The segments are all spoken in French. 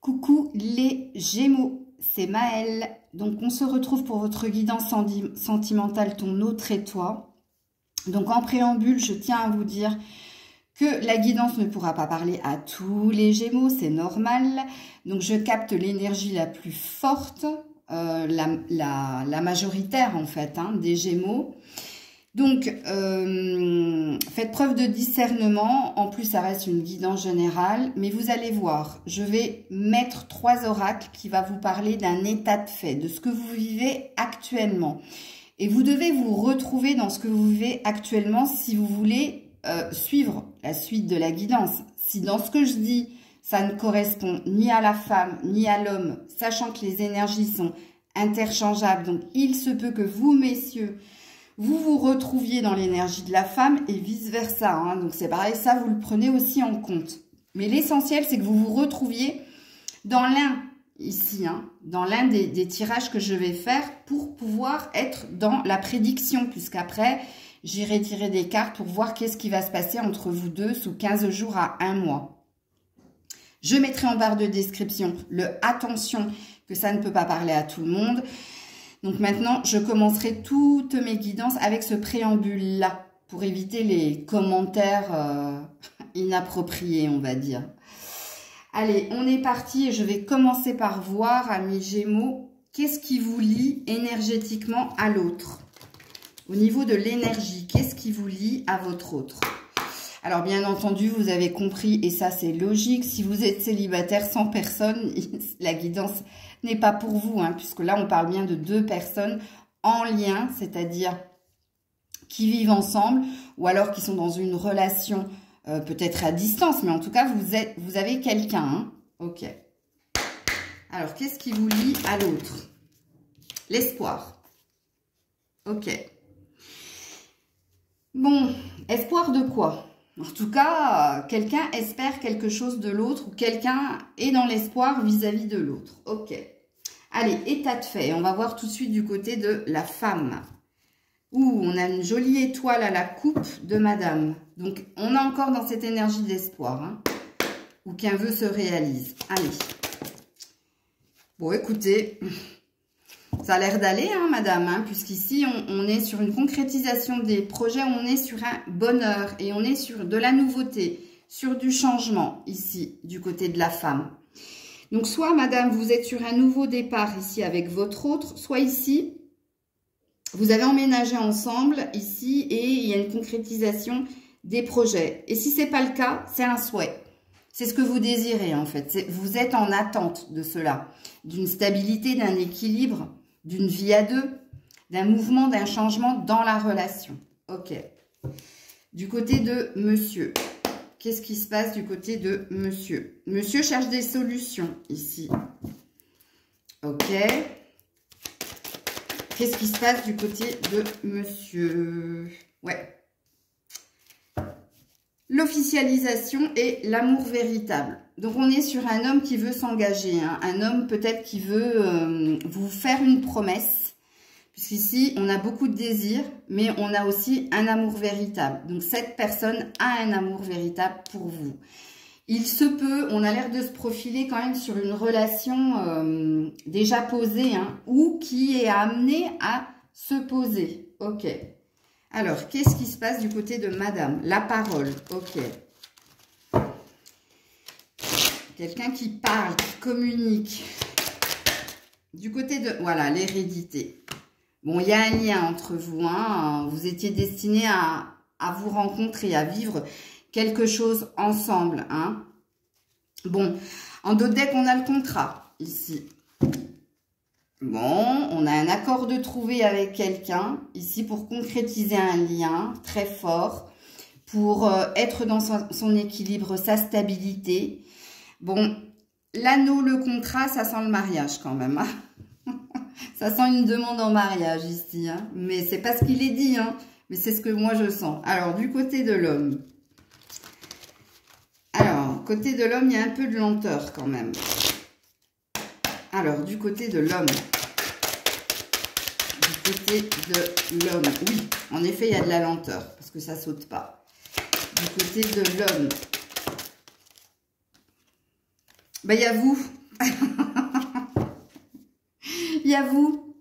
Coucou les Gémeaux, c'est Maëlle. Donc on se retrouve pour votre guidance sentimentale, ton autre et toi. Donc en préambule, je tiens à vous dire que la guidance ne pourra pas parler à tous les Gémeaux, c'est normal. Donc je capte l'énergie la plus forte, la majoritaire en fait, des Gémeaux. Donc, faites preuve de discernement. En plus, ça reste une guidance générale. Mais vous allez voir, je vais mettre 3 oracles qui vont vous parler d'un état de fait, de ce que vous vivez actuellement. Et vous devez vous retrouver dans ce que vous vivez actuellement si vous voulez suivre la suite de la guidance. Si dans ce que je dis, ça ne correspond ni à la femme, ni à l'homme, sachant que les énergies sont interchangeables. Donc, il se peut que vous, messieurs, vous vous retrouviez dans l'énergie de la femme et vice-versa. Donc, c'est pareil, ça, vous le prenez aussi en compte. Mais l'essentiel, c'est que vous vous retrouviez dans l'un, ici, dans l'un des tirages que je vais faire pour pouvoir être dans la prédiction. Puisqu'après, j'irai tirer des cartes pour voir qu'est-ce qui va se passer entre vous deux sous 15 jours à 1 mois. Je mettrai en barre de description le « attention » que ça ne peut pas parler à tout le monde. Donc maintenant, je commencerai toutes mes guidances avec ce préambule-là pour éviter les commentaires inappropriés, on va dire. Allez, on est parti et je vais commencer par voir, amis Gémeaux, qu'est-ce qui vous lie énergétiquement à l'autre. Au niveau de l'énergie, qu'est-ce qui vous lie à votre autre? Alors, bien entendu, vous avez compris, et ça, c'est logique. Si vous êtes célibataire sans personne, la guidance n'est pas pour vous, puisque là, on parle bien de 2 personnes en lien, c'est-à-dire qui vivent ensemble, ou alors qui sont dans une relation peut-être à distance, mais en tout cas, vous avez quelqu'un. Ok. Alors, qu'est-ce qui vous lie à l'autre? L'espoir. Ok. Bon, espoir de quoi? En tout cas, quelqu'un espère quelque chose de l'autre ou quelqu'un est dans l'espoir vis-à-vis de l'autre. Ok. Allez, état de fait. On va voir tout de suite du côté de la femme. Ouh, on a une jolie étoile à la coupe de madame. Donc, on est encore dans cette énergie d'espoir. Ou qu'un vœu se réalise. Allez. Bon, écoutez, ça a l'air d'aller, madame, puisqu'ici, on est sur une concrétisation des projets, on est sur un bonheur et on est sur de la nouveauté, sur du changement, ici, du côté de la femme. Donc, soit, madame, vous êtes sur un nouveau départ, ici, avec votre autre, soit ici, vous avez emménagé ensemble, ici, et il y a une concrétisation des projets. Et si ce n'est pas le cas, c'est un souhait. C'est ce que vous désirez, en fait. Vous êtes en attente de cela, d'une stabilité, d'un équilibre, d'une vie à 2, d'un mouvement, d'un changement dans la relation. Ok. Du côté de monsieur, qu'est-ce qui se passe du côté de monsieur? Monsieur cherche des solutions ici. Ok. Qu'est-ce qui se passe du côté de monsieur? Ouais. L'officialisation et l'amour véritable. Donc, on est sur un homme qui veut s'engager. Un homme peut-être qui veut vous faire une promesse. Puisqu'ici, on a beaucoup de désirs, mais on a aussi un amour véritable. Donc, cette personne a un amour véritable pour vous. Il se peut, on a l'air de se profiler quand même sur une relation déjà posée, ou qui est amenée à se poser. Ok. Alors, qu'est-ce qui se passe du côté de madame? La parole, ok. Quelqu'un qui parle, qui communique. Du côté de, voilà, l'hérédité. Bon, il y a un lien entre vous, Vous étiez destinés à vous rencontrer, à vivre quelque chose ensemble, Bon, en dos de deck, on a le contrat, ici. Bon, on a un accord de trouver avec quelqu'un, ici, pour concrétiser un lien très fort, pour être dans son équilibre, sa stabilité. Bon, l'anneau, le contrat, ça sent le mariage quand même, Ça sent une demande en mariage ici, Mais c'est pas ce qu'il est dit, Mais c'est ce que moi je sens. Alors, du côté de l'homme. Alors, côté de l'homme, il y a un peu de lenteur quand même. Alors, du côté de l'homme. Du côté de l'homme. Oui, en effet, il y a de la lenteur, parce que ça saute pas. Du côté de l'homme. Il y a vous. Il y a vous,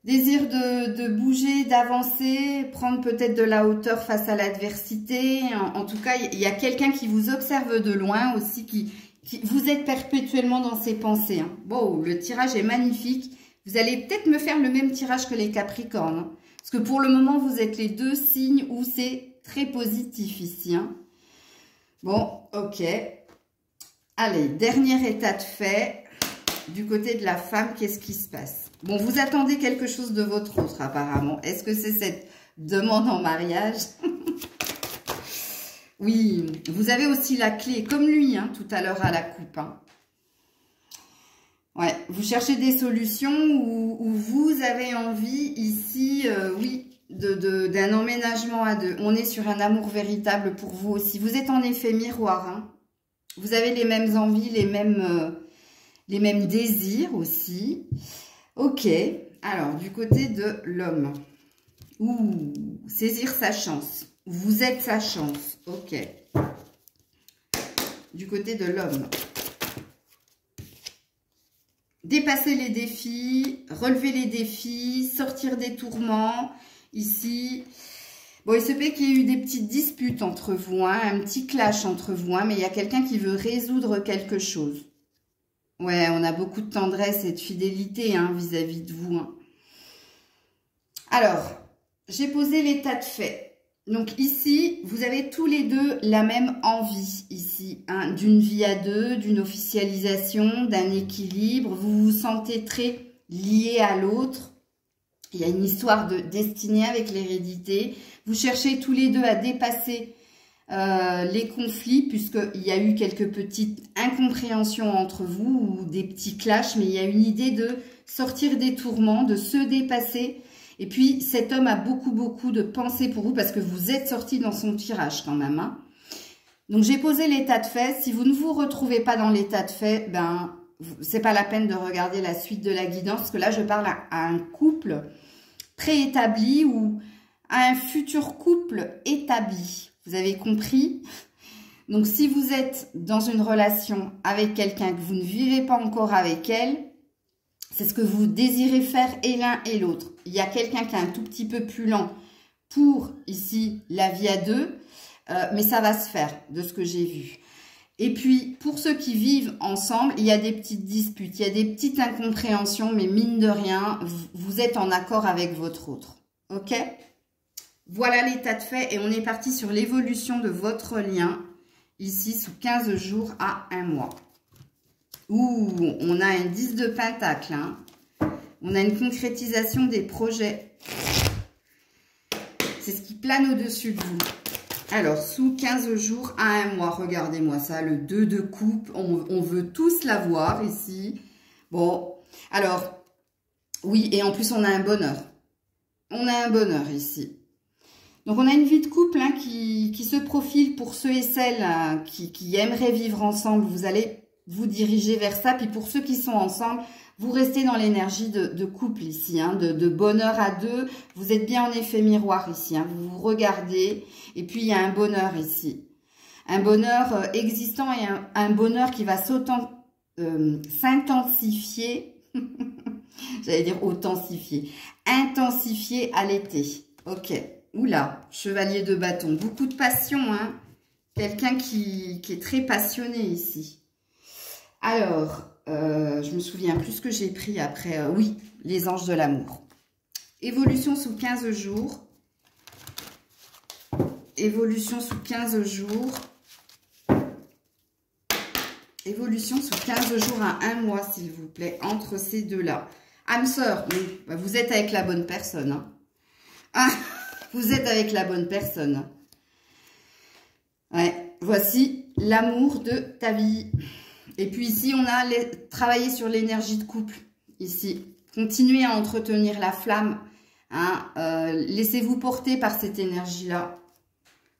désir de bouger, d'avancer, prendre peut-être de la hauteur face à l'adversité. En tout cas, il y a quelqu'un qui vous observe de loin aussi, vous êtes perpétuellement dans ses pensées. Hein. Bon, le tirage est magnifique. Vous allez peut-être me faire le même tirage que les Capricornes. Hein, parce que pour le moment, vous êtes les deux signes où c'est très positif ici. Hein. Bon, ok. Allez, dernier état de fait. Du côté de la femme, qu'est-ce qui se passe? Bon, vous attendez quelque chose de votre autre apparemment. Est-ce que c'est cette demande en mariage? Oui, vous avez aussi la clé, comme lui, hein, tout à l'heure à la coupe. Hein. Ouais, vous cherchez des solutions où vous avez envie ici, oui, d'un emménagement à deux. On est sur un amour véritable pour vous aussi. Vous êtes en effet miroir. Hein. Vous avez les mêmes envies, les mêmes désirs aussi. Ok, alors du côté de l'homme. Ouh, saisir sa chance. Vous êtes sa chance. Ok. Du côté de l'homme. Dépasser les défis, relever les défis, sortir des tourments. Ici, bon, il se peut qu'il y ait eu des petites disputes entre vous, hein, un petit clash entre vous, hein, mais il y a quelqu'un qui veut résoudre quelque chose. Ouais, on a beaucoup de tendresse et de fidélité hein, vis-à-vis de vous. Hein. Alors, j'ai posé l'état de fait. Donc ici, vous avez tous les deux la même envie ici, hein, d'une vie à deux, d'une officialisation, d'un équilibre. Vous vous sentez très liés à l'autre. Il y a une histoire de destinée avec l'hérédité. Vous cherchez tous les deux à dépasser les conflits, puisqu'il y a eu quelques petites incompréhensions entre vous ou des petits clashs, mais il y a une idée de sortir des tourments, de se dépasser. Et puis, cet homme a beaucoup de pensées pour vous parce que vous êtes sorti dans son tirage quand même. Hein. Donc, j'ai posé l'état de fait. Si vous ne vous retrouvez pas dans l'état de fait, ben, c'est pas la peine de regarder la suite de la guidance parce que là, je parle à un couple préétabli ou à un futur couple établi. Vous avez compris? Donc, si vous êtes dans une relation avec quelqu'un que vous ne vivez pas encore avec elle, c'est ce que vous désirez faire et l'un et l'autre. Il y a quelqu'un qui est un tout petit peu plus lent pour, ici, la vie à deux, mais ça va se faire, de ce que j'ai vu. Et puis, pour ceux qui vivent ensemble, il y a des petites disputes, il y a des petites incompréhensions, mais mine de rien, vous êtes en accord avec votre autre. Ok ? Voilà l'état de fait et on est parti sur l'évolution de votre lien, ici, sous 15 jours à 1 mois. Ouh, on a un 10 de pentacle, hein. On a une concrétisation des projets. C'est ce qui plane au-dessus de vous. Alors, sous 15 jours à 1 mois, regardez-moi ça, le 2 de coupe, on veut tous l'avoir ici. Bon, alors, oui, et en plus, on a un bonheur. On a un bonheur ici. Donc, on a une vie de couple hein, qui se profile pour ceux et celles qui aimeraient vivre ensemble. Vous allez vous diriger vers ça. Puis, pour ceux qui sont ensemble, vous restez dans l'énergie de couple ici, hein, de bonheur à deux. Vous êtes bien en effet miroir ici. Hein, vous vous regardez. Et puis, il y a un bonheur ici. Un bonheur existant et un bonheur qui va s'intensifier. J'allais dire authentifier. Intensifier à l'été. Ok. Oula, chevalier de bâton. Beaucoup de passion, hein. Quelqu'un qui est très passionné ici. Alors, je me souviens plus ce que j'ai pris après. Oui, les anges de l'amour. Évolution sous 15 jours. Évolution sous 15 jours. Évolution sous 15 jours à 1 mois, s'il vous plaît, entre ces deux-là. Âme sœur, oui, vous êtes avec la bonne personne. Hein. Ah, vous êtes avec la bonne personne. Ouais, voici l'amour de ta vie. Et puis ici, on a travaillé sur l'énergie de couple. Ici, continuez à entretenir la flamme. Hein, laissez-vous porter par cette énergie-là.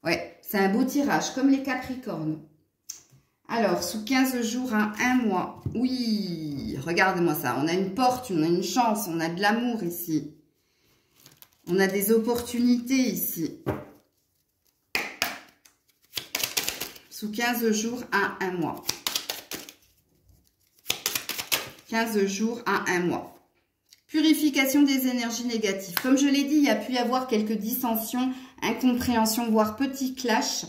Ouais, c'est un beau tirage, comme les Capricornes. Alors, sous 15 jours à 1 mois. Oui, regarde-moi ça. On a une porte, on a une chance, on a de l'amour ici. On a des opportunités ici. Sous 15 jours à 1 mois. 15 jours à 1 mois. Purification des énergies négatives. Comme je l'ai dit, il y a pu y avoir quelques dissensions, incompréhensions, voire petits clashs.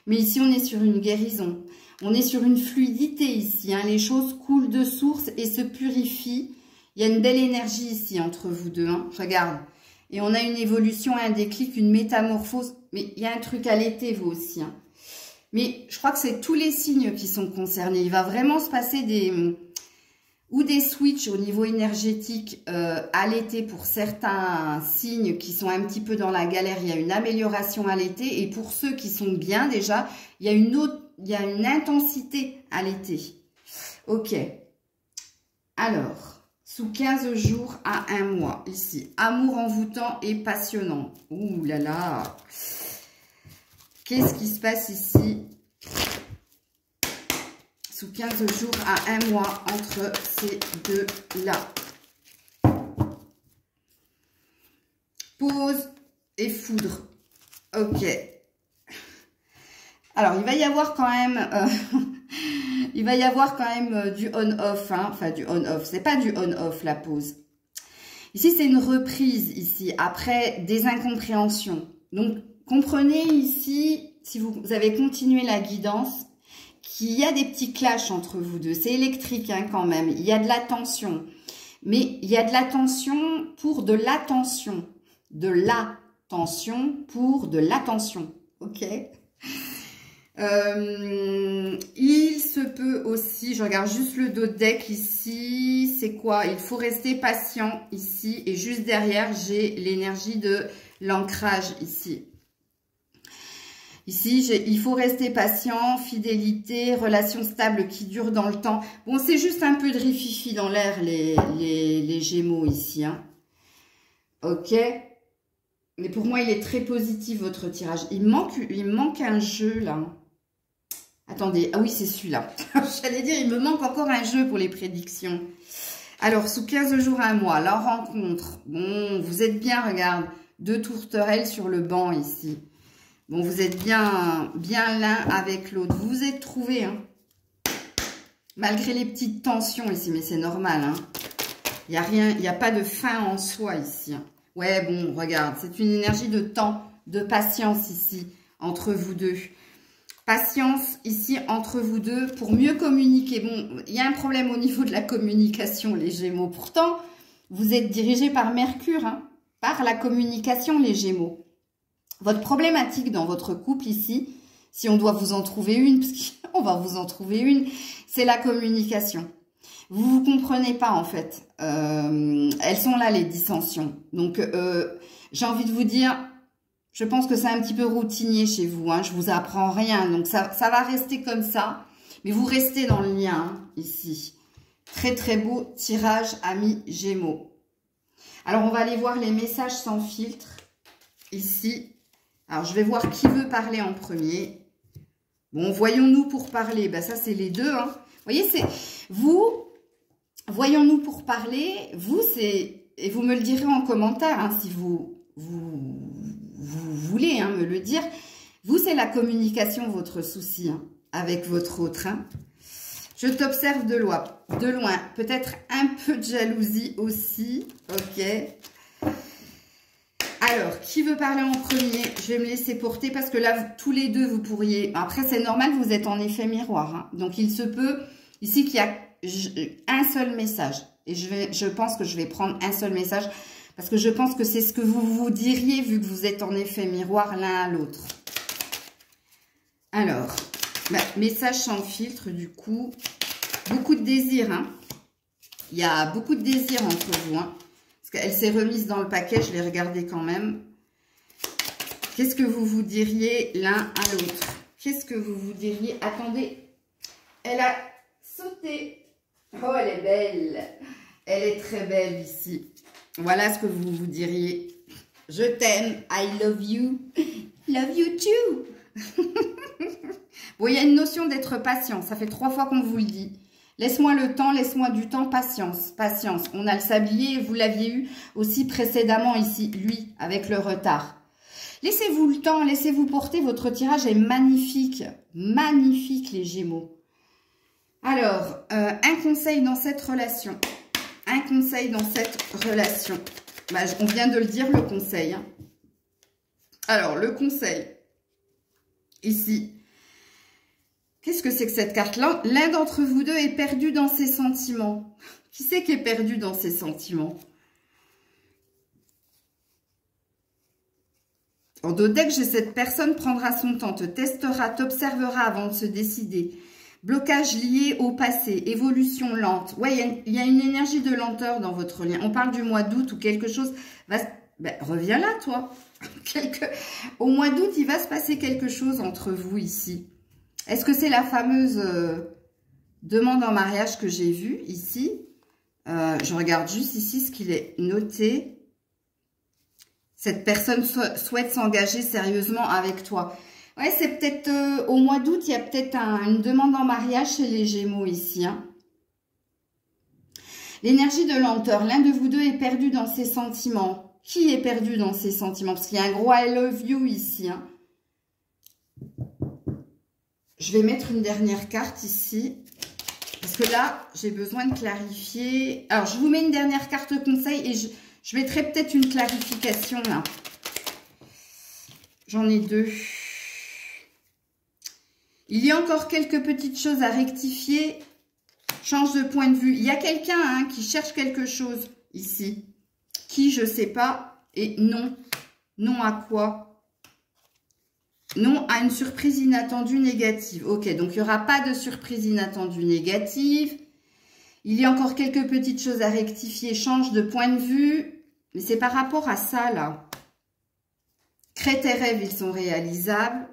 Mais ici, on est sur une guérison. On est sur une fluidité ici. Hein. Les choses coulent de source et se purifient. Il y a une belle énergie ici entre vous deux. Hein. Regarde. Et on a une évolution, un déclic, une métamorphose. Mais il y a un truc à l'été, vous aussi. Hein. Mais je crois que c'est tous les signes qui sont concernés. Il va vraiment se passer des switches au niveau énergétique à l'été pour certains signes qui sont un petit peu dans la galère. Il y a une amélioration à l'été. Et pour ceux qui sont bien déjà, il y a une intensité à l'été. Ok. Alors, sous 15 jours à 1 mois, ici. Amour envoûtant et passionnant. Ouh là là. Qu'est-ce qui se passe ici? Sous 15 jours à 1 mois entre ces deux-là. Pause et foudre. Ok. Alors, il va y avoir quand même... du on-off. Hein. Enfin, du on-off. C'est pas du on-off, la pause. Ici, c'est une reprise, ici, après des incompréhensions. Donc, comprenez ici, si vous avez continué la guidance, qu'il y a des petits clashs entre vous deux. C'est électrique hein, quand même. Il y a de la tension. Mais il y a de la tension pour de l'attention. De l'attention pour de l'attention. Ok. Il se peut aussi, je regarde juste le dos de deck ici. C'est quoi? Il faut rester patient ici. Et juste derrière, j'ai l'énergie de l'ancrage ici. Ici, il faut rester patient, fidélité, relation stable qui dure dans le temps. Bon, c'est juste un peu de rififi dans l'air, les Gémeaux ici. Hein. Ok. Mais pour moi, il est très positif, votre tirage. Il manque un jeu, là. Attendez. Ah oui, c'est celui-là. J'allais dire, il me manque encore un jeu pour les prédictions. Alors, sous 15 jours à 1 mois, la rencontre. Bon, vous êtes bien, regarde. 2 tourterelles sur le banc, ici. Bon, vous êtes bien l'un avec l'autre. Vous vous êtes trouvés, hein. Malgré les petites tensions ici, mais c'est normal, hein. Il n'y a rien, il n'y a pas de fin en soi ici. Hein. Ouais, bon, regarde, c'est une énergie de temps, de patience ici, entre vous deux. Patience ici, entre vous deux, pour mieux communiquer. Bon, il y a un problème au niveau de la communication, les Gémeaux. Pourtant, vous êtes dirigés par Mercure, hein, par la communication, les Gémeaux. Votre problématique dans votre couple ici, si on doit vous en trouver une, parce qu'on va vous en trouver une, c'est la communication. Vous ne vous comprenez pas en fait. Elles sont là les dissensions. Donc j'ai envie de vous dire, je pense que c'est un petit peu routinier chez vous. Hein, je vous apprends rien. Donc ça va rester comme ça. Mais vous restez dans le lien hein, ici. Très très beau tirage amis Gémeaux. Alors on va aller voir les messages sans filtre. Ici. Alors, je vais voir qui veut parler en premier. Bon, voyons-nous pour parler. Ben, ça, c'est les deux. Hein. Vous voyez, c'est vous, voyons-nous pour parler. Vous, c'est... Et vous me le direz en commentaire, hein, si vous voulez hein, me le dire. Vous, c'est la communication, votre souci, hein, avec votre autre. Hein. Je t'observe de loin. Peut-être un peu de jalousie aussi. Ok. Alors, qui veut parler en premier? Je vais me laisser porter parce que là, tous les deux, vous pourriez... Après, c'est normal, vous êtes en effet miroir. Hein. Donc, il se peut ici qu'il y a un seul message. Et je pense que je vais prendre un seul message parce que je pense que c'est ce que vous vous diriez vu que vous êtes en effet miroir l'un à l'autre. Alors, message sans filtre, du coup. Beaucoup de désir. Hein. Il y a beaucoup de désir entre vous. Hein. Elle s'est remise dans le paquet, je l'ai regardé quand même. Qu'est-ce que vous vous diriez l'un à l'autre? Qu'est-ce que vous vous diriez? Attendez, elle a sauté. Oh, elle est belle. Elle est très belle ici. Voilà ce que vous vous diriez. Je t'aime, I love you. Love you too. Bon, il y a une notion d'être patient. Ça fait 3 fois qu'on vous le dit. Laisse-moi le temps, laisse-moi du temps, patience, patience. On a le sablier, vous l'aviez eu aussi précédemment ici, lui, avec le retard. Laissez-vous le temps, laissez-vous porter, votre tirage est magnifique. Magnifique, les Gémeaux. Alors, un conseil dans cette relation. Un conseil dans cette relation. Bah, on vient de le dire, le conseil. Hein. Alors, le conseil. Ici. Qu'est-ce que c'est que cette carte-là? L'un d'entre vous deux est perdu dans ses sentiments. Qui c'est qui est perdu dans ses sentiments? En dodeck, j'ai cette personne prendra son temps, te testera, t'observera avant de se décider. Blocage lié au passé, évolution lente. Ouais, il y a une énergie de lenteur dans votre lien. On parle du mois d'août où quelque chose va... Ben, reviens là, toi. Au mois d'août, il va se passer quelque chose entre vous ici. Est-ce que c'est la fameuse demande en mariage que j'ai vue ici? Je regarde juste ici ce qu'il est noté. Cette personne souhaite s'engager sérieusement avec toi. Ouais, c'est peut-être au mois d'août, il y a peut-être une demande en mariage chez les Gémeaux ici. Hein. L'énergie de lenteur. L'un de vous deux est perdu dans ses sentiments. Qui est perdu dans ses sentiments? Parce qu'il y a un gros I love you ici. Hein. Je vais mettre une dernière carte ici. Parce que là, j'ai besoin de clarifier. Alors, je vous mets une dernière carte conseil et je mettrai peut-être une clarification là. J'en ai deux. Il y a encore quelques petites choses à rectifier. Change de point de vue. Il y a quelqu'un hein, qui cherche quelque chose ici. Qui, je ne sais pas. Et non. Non à quoi? Non à une surprise inattendue négative. Ok, donc il n'y aura pas de surprise inattendue négative. Il y a encore quelques petites choses à rectifier. Change de point de vue. Mais c'est par rapport à ça, là. Crée tes rêves, ils sont réalisables.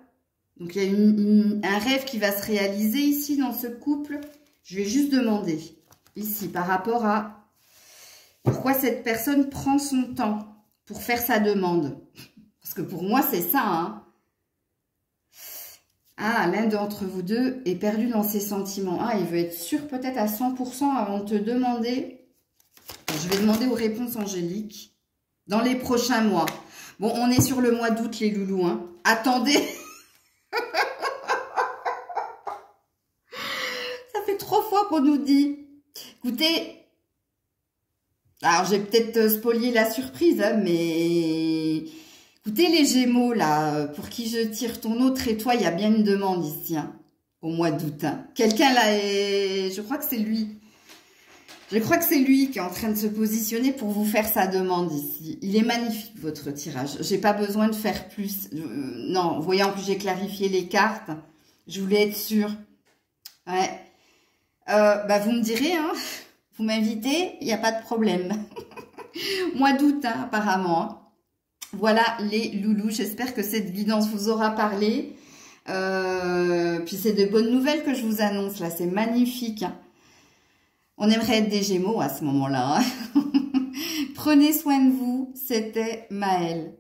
Donc, il y a un rêve qui va se réaliser ici, dans ce couple. Je vais juste demander, ici, par rapport à pourquoi cette personne prend son temps pour faire sa demande. Parce que pour moi, c'est ça, hein. Ah, l'un d'entre vous deux est perdu dans ses sentiments. Ah, il veut être sûr peut-être à 100% avant de te demander. Je vais demander aux réponses angéliques dans les prochains mois. Bon, on est sur le mois d'août, les loulous. Hein. Attendez. Ça fait 3 fois qu'on nous dit. Écoutez, alors j'ai peut-être spolié la surprise, hein, mais... Écoutez les Gémeaux, là, pour qui je tire ton autre et toi, il y a bien une demande ici, hein, au mois d'août. Hein. Quelqu'un là est... Je crois que c'est lui. Je crois que c'est lui qui est en train de se positionner pour vous faire sa demande ici. Il est magnifique, votre tirage. J'ai pas besoin de faire plus. Non, vous voyez, en plus, j'ai clarifié les cartes. Je voulais être sûre. Ouais. Bah, vous me direz, hein. Vous m'invitez, il n'y a pas de problème. Mois d'août, hein, apparemment. Hein. Voilà les loulous, j'espère que cette guidance vous aura parlé. Puis c'est de bonnes nouvelles que je vous annonce là, c'est magnifique. Hein. On aimerait être des Gémeaux à ce moment-là. Hein. Prenez soin de vous, c'était Maëlle.